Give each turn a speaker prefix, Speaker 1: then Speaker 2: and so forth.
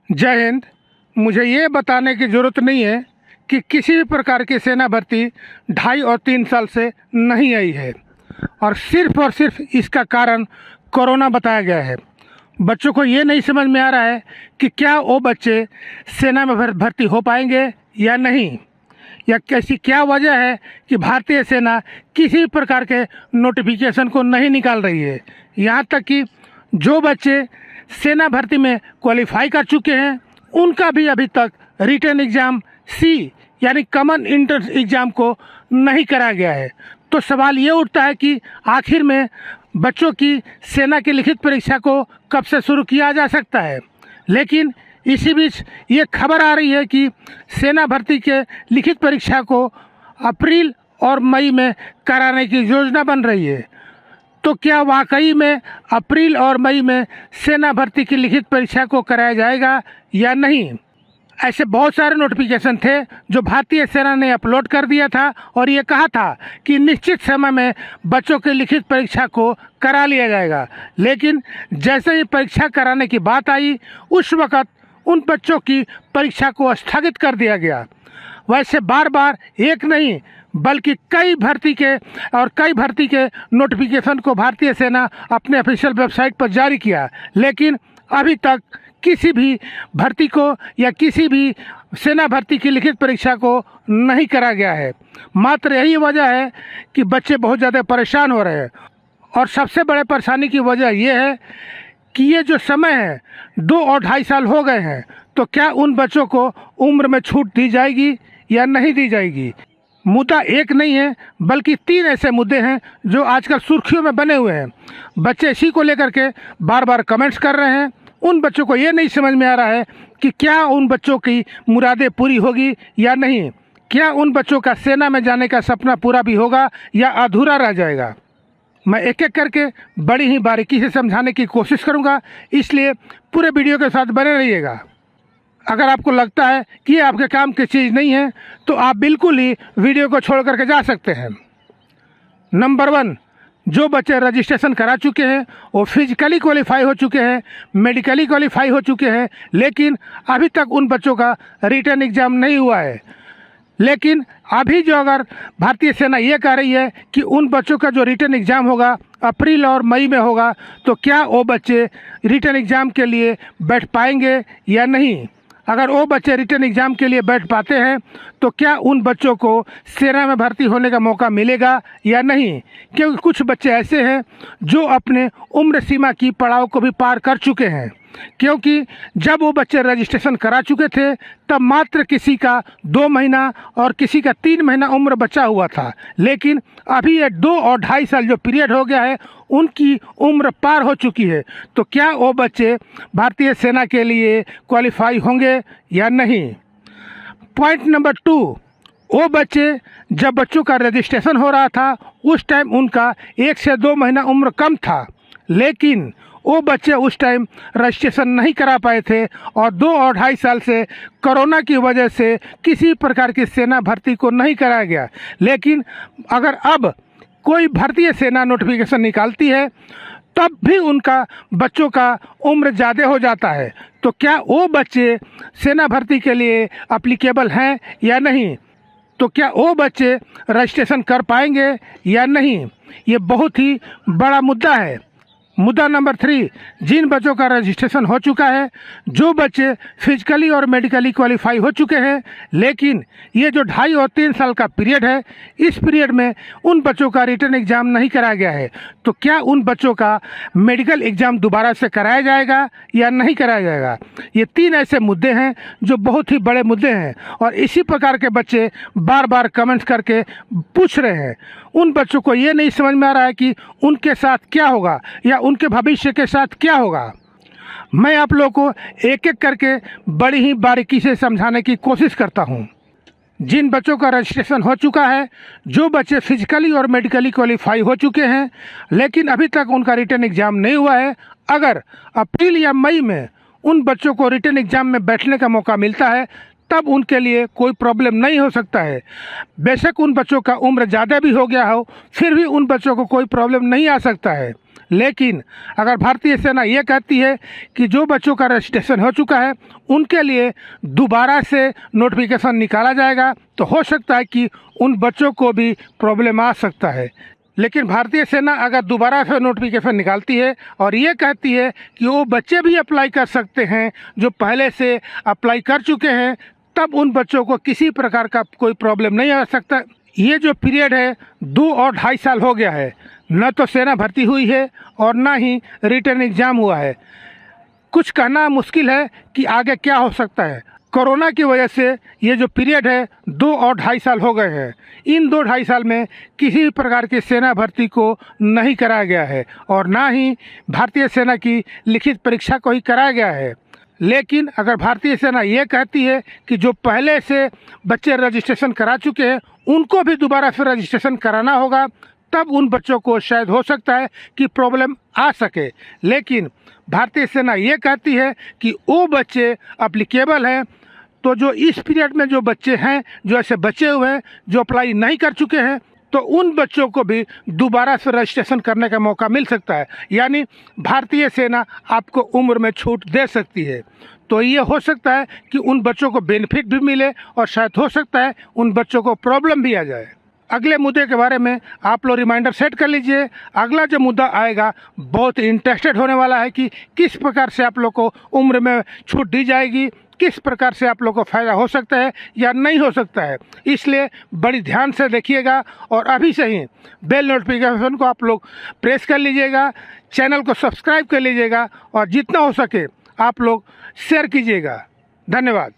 Speaker 1: जय हिंद। मुझे ये बताने की ज़रूरत नहीं है कि किसी भी प्रकार की सेना भर्ती 2.5 और 3 साल से नहीं आई है और सिर्फ इसका कारण कोरोना बताया गया है। बच्चों को ये नहीं समझ में आ रहा है कि क्या वो बच्चे सेना में भर्ती हो पाएंगे या नहीं, या कैसी क्या वजह है कि भारतीय सेना किसी भी प्रकार के नोटिफिकेशन को नहीं निकाल रही है। यहाँ तक कि जो बच्चे सेना भर्ती में क्वालिफाई कर चुके हैं उनका भी अभी तक रिटन एग्ज़ाम सी यानी कॉमन एंट्रेंस एग्ज़ाम को नहीं कराया गया है। तो सवाल ये उठता है कि आखिर में बच्चों की सेना की लिखित परीक्षा को कब से शुरू किया जा सकता है। लेकिन इसी बीच ये खबर आ रही है कि सेना भर्ती के लिखित परीक्षा को अप्रैल और मई में कराने की योजना बन रही है। तो क्या वाकई में अप्रैल और मई में सेना भर्ती की लिखित परीक्षा को कराया जाएगा या नहीं? ऐसे बहुत सारे नोटिफिकेशन थे जो भारतीय सेना ने अपलोड कर दिया था और ये कहा था कि निश्चित समय में बच्चों की लिखित परीक्षा को करा लिया जाएगा। लेकिन जैसे ही परीक्षा कराने की बात आई उस वक़्त उन बच्चों की परीक्षा को स्थगित कर दिया गया। वैसे बार बार एक नहीं बल्कि कई भर्ती के नोटिफिकेशन को भारतीय सेना अपने ऑफिशियल वेबसाइट पर जारी किया, लेकिन अभी तक किसी भी भर्ती को या किसी भी सेना भर्ती की लिखित परीक्षा को नहीं करा गया है। मात्र यही वजह है कि बच्चे बहुत ज़्यादा परेशान हो रहे हैं और सबसे बड़े परेशानी की वजह यह है कि ये जो समय है 2 और 2.5 साल हो गए हैं, तो क्या उन बच्चों को उम्र में छूट दी जाएगी या नहीं दी जाएगी। मुद्दा एक नहीं है बल्कि 3 ऐसे मुद्दे हैं जो आजकल सुर्खियों में बने हुए हैं। बच्चे इसी को लेकर के बार बार कमेंट्स कर रहे हैं। उन बच्चों को ये नहीं समझ में आ रहा है कि क्या उन बच्चों की मुरादें पूरी होगी या नहीं, क्या उन बच्चों का सेना में जाने का सपना पूरा भी होगा या अधूरा रह जाएगा। मैं एक एक करके बड़ी ही बारीकी से समझाने की कोशिश करूंगा, इसलिए पूरे वीडियो के साथ बने रहिएगा। अगर आपको लगता है कि ये आपके काम की चीज़ नहीं है तो आप बिल्कुल ही वीडियो को छोड़ करके जा सकते हैं। नंबर 1, जो बच्चे रजिस्ट्रेशन करा चुके हैं वो फिजिकली क्वालिफाई हो चुके हैं, मेडिकली क्वालिफाई हो चुके हैं, लेकिन अभी तक उन बच्चों का रिटन एग्ज़ाम नहीं हुआ है। लेकिन अभी जो अगर भारतीय सेना ये कह रही है कि उन बच्चों का जो रिटन एग्ज़ाम होगा अप्रैल और मई में होगा, तो क्या वो बच्चे रिटन एग्ज़ाम के लिए बैठ पाएंगे या नहीं। अगर वो बच्चे रिटन एग्ज़ाम के लिए बैठ पाते हैं तो क्या उन बच्चों को सेना में भर्ती होने का मौका मिलेगा या नहीं, क्योंकि कुछ बच्चे ऐसे हैं जो अपने उम्र सीमा की पड़ाव को भी पार कर चुके हैं। क्योंकि जब वो बच्चे रजिस्ट्रेशन करा चुके थे तब मात्र किसी का 2 महीना और किसी का 3 महीना उम्र बचा हुआ था, लेकिन अभी ये 2 और 2.5 साल जो पीरियड हो गया है उनकी उम्र पार हो चुकी है। तो क्या वो बच्चे भारतीय सेना के लिए क्वालिफाई होंगे या नहीं। पॉइंट नंबर 2, वो बच्चे जब बच्चों का रजिस्ट्रेशन हो रहा था उस टाइम उनका 1 से 2 महीना उम्र कम था, लेकिन वो बच्चे उस टाइम रजिस्ट्रेशन नहीं करा पाए थे और 2 और 2.5 साल से कोरोना की वजह से किसी प्रकार की सेना भर्ती को नहीं कराया गया। लेकिन अगर अब कोई भारतीय सेना नोटिफिकेशन निकालती है तब भी उनका बच्चों का उम्र ज़्यादा हो जाता है, तो क्या वो बच्चे सेना भर्ती के लिए एप्लीकेबल हैं या नहीं, तो क्या वो बच्चे रजिस्ट्रेशन कर पाएंगे या नहीं। ये बहुत ही बड़ा मुद्दा है। मुद्दा नंबर 3, जिन बच्चों का रजिस्ट्रेशन हो चुका है, जो बच्चे फिजिकली और मेडिकली क्वालिफाई हो चुके हैं, लेकिन ये जो 2.5 और 3 साल का पीरियड है इस पीरियड में उन बच्चों का रिटन एग्ज़ाम नहीं कराया गया है, तो क्या उन बच्चों का मेडिकल एग्ज़ाम दोबारा से कराया जाएगा या नहीं कराया जाएगा। ये 3 ऐसे मुद्दे हैं जो बहुत ही बड़े मुद्दे हैं और इसी प्रकार के बच्चे बार बार कमेंट्स करके पूछ रहे हैं। उन बच्चों को ये नहीं समझ में आ रहा है कि उनके साथ क्या होगा या उनके भविष्य के साथ क्या होगा। मैं आप लोगों को एक एक करके बड़ी ही बारीकी से समझाने की कोशिश करता हूँ। जिन बच्चों का रजिस्ट्रेशन हो चुका है, जो बच्चे फिजिकली और मेडिकली क्वालिफाई हो चुके हैं लेकिन अभी तक उनका रिटन एग्ज़ाम नहीं हुआ है, अगर अप्रैल या मई में उन बच्चों को रिटन एग्ज़ाम में बैठने का मौका मिलता है तब उनके लिए कोई प्रॉब्लम नहीं हो सकता है। बेशक उन बच्चों का उम्र ज़्यादा भी हो गया हो, फिर भी उन बच्चों को कोई प्रॉब्लम नहीं आ सकता है। लेकिन अगर भारतीय सेना ये कहती है कि जो बच्चों का रजिस्ट्रेशन हो चुका है उनके लिए दोबारा से नोटिफिकेशन निकाला जाएगा, तो हो सकता है कि उन बच्चों को भी प्रॉब्लम आ सकता है। लेकिन भारतीय सेना अगर दोबारा से नोटिफिकेशन निकालती है और ये कहती है कि वो बच्चे भी अप्लाई कर सकते हैं जो पहले से अप्लाई कर चुके हैं, तब उन बच्चों को किसी प्रकार का कोई प्रॉब्लम नहीं आ सकता। ये जो पीरियड है 2 और 2.5 साल हो गया है, न तो सेना भर्ती हुई है और ना ही रिटर्न एग्ज़ाम हुआ है। कुछ कहना मुश्किल है कि आगे क्या हो सकता है। कोरोना की वजह से ये जो पीरियड है 2 और 2.5 साल हो गए हैं। इन 2-2.5 साल में किसी भी प्रकार की सेना भर्ती को नहीं कराया गया है और ना ही भारतीय सेना की लिखित परीक्षा को ही कराया गया है। लेकिन अगर भारतीय सेना ये कहती है कि जो पहले से बच्चे रजिस्ट्रेशन करा चुके हैं उनको भी दोबारा से रजिस्ट्रेशन कराना होगा, तब उन बच्चों को शायद हो सकता है कि प्रॉब्लम आ सके। लेकिन भारतीय सेना ये कहती है कि वो बच्चे अप्लीकेबल हैं, तो जो इस पीरियड में जो बच्चे हैं, जो ऐसे बचे हुए हैं जो अप्लाई नहीं कर चुके हैं, तो उन बच्चों को भी दोबारा से रजिस्ट्रेशन करने का मौका मिल सकता है। यानी भारतीय सेना आपको उम्र में छूट दे सकती है। तो ये हो सकता है कि उन बच्चों को बेनिफिट भी मिले और शायद हो सकता है उन बच्चों को प्रॉब्लम भी आ जाए। अगले मुद्दे के बारे में आप लोग रिमाइंडर सेट कर लीजिए। अगला जो मुद्दा आएगा बहुत इंटरेस्टेड होने वाला है कि किस प्रकार से आप लोग को उम्र में छूट दी जाएगी, किस प्रकार से आप लोग को फ़ायदा हो सकता है या नहीं हो सकता है। इसलिए बड़ी ध्यान से देखिएगा और अभी से ही बेल नोटिफिकेशन को आप लोग प्रेस कर लीजिएगा, चैनल को सब्सक्राइब कर लीजिएगा और जितना हो सके आप लोग शेयर कीजिएगा। धन्यवाद।